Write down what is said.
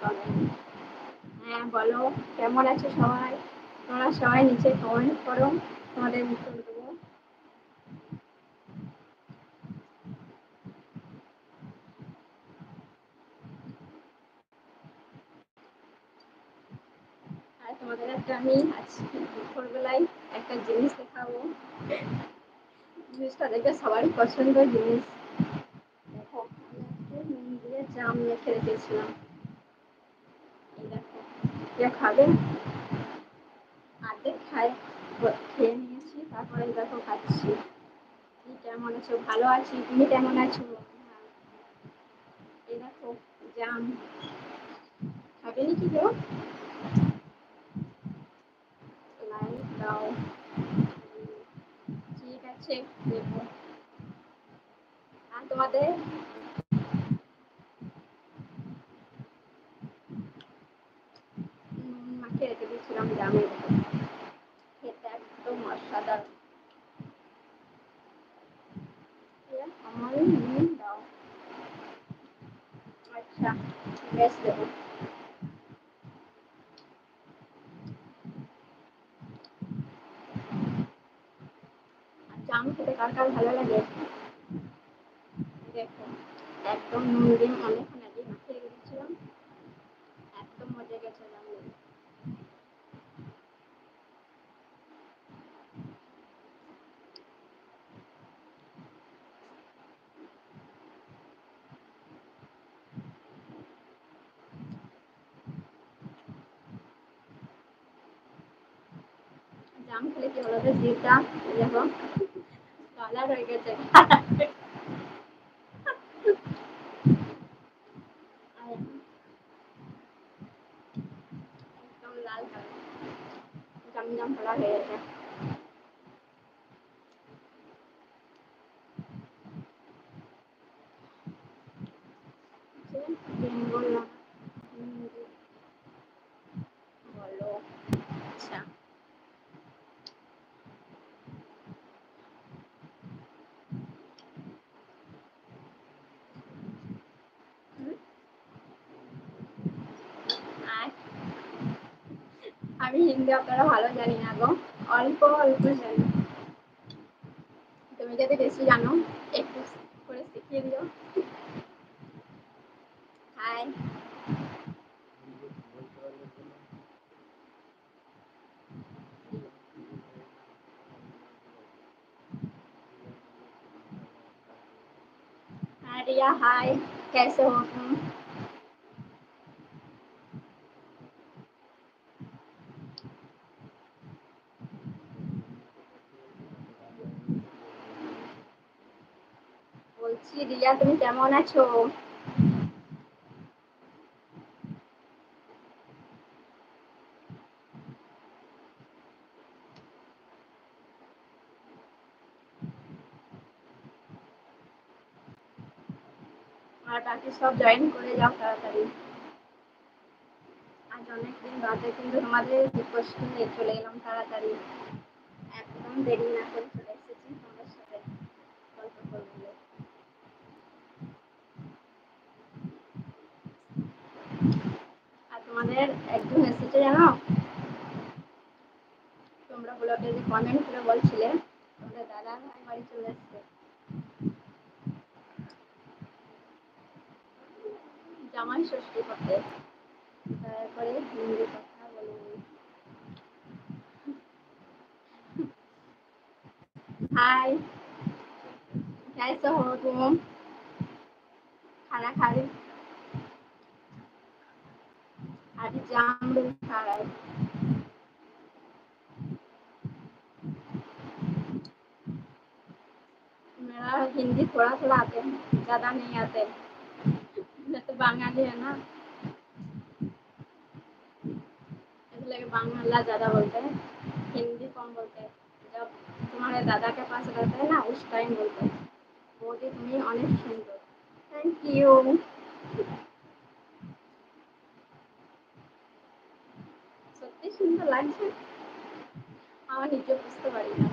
Comment. হ্যাঁ বলো, কেমন আছো সবাই? তোমরা সবাই নিচে কমেন্ট করো, তোমাদের উত্তর দেবো। আর তোমাদের একটা আমি আজকে দুপুরবেলায় একটা জিনিস দেখাবো। জিনিসটা দেখে সবারই পছন্দের জিনিস। দেখো, আমি আজকে নুন দিয়ে জাম মেখে রেখেছিলাম। এই দেখো, এটা খাবে? আর্ধেক খেয়ে নিয়েছি, তারপরে দেখো খাচ্ছি। তুমি কেমন আছো? ভালো আছি, তুমি কেমন আছো? হ্যাঁ, এই দেখো জাম। খাবে নাকি কেউ? লাইক দাও। ঠিক আছে, দেবো। আর তোমাদের মাকে রেখে দিয়েছিলাম জামের উপর। খেতে একদম অসাধারণ। আমার নুন দাও। আচ্ছা, বেশ দেবো। জাম খেতে কার কার ভালো লাগে? দেখো, একদম নুন দিয়ে অনেকক্ষণ আগে মাখিয়ে রেখে দিয়েছিলাম। একদম মজে গেছে জাম। জাম খেলে কি হলো, জিভটা দেখো কালার হয়ে গেছে। আর একদম লাল কালার, জাম জাম কালার হয়ে গেছে। বললাম বলো। আচ্ছা, আর আমি হিন্দি অতটা ভালো জানি না গো, অল্প অল্প জানি। তুমি যদি বেশি জানো একটু করে শিখিয়ে দিও। হাই। हाय रिया, हाय। कैसे हो तुम? বলছি রিয়া, তুমি কেমন আছো? আর বাকি সব জয়েন করে যাও তাড়াতাড়ি। আজ অনেকদিন বাদে কিন্তু তোমাদের রিকোয়েস্ট নিয়ে চলে এলাম তাড়াতাড়ি। একদম দেরি না করে চলে এসেছি তোমাদের সাথে গল্প করবো। আর তোমাদের একদম এসেছে জানো, তোমরা ব্লগে যে কমেন্ট করে বলছিলে তোমাদের দাদা ভাই বাড়ি চলে এসছে জামাই ষষ্ঠী করতে। তারপরে হিন্দি কথা বলবো। हाय, कैसे हो तुम? खाना खा रही? अभी जामुन खा रहा है। मेरा हिंदी थोड़ा थोड़ा आते हैं, ज्यादा नहीं आते। मैं तो बंगाली है ना, इसलिए बांग्ला ज्यादा बोलते हैं, हिंदी कम बोलते हैं। जब तुम्हारे दादा के पास रहते हैं ना, उस टाइम बोलते हैं। बोली तुम्हें অনেক সুন্দর। Thank you. সত্যি সুন্দর লাগছে, আমার নিজে বুঝতে পারি না।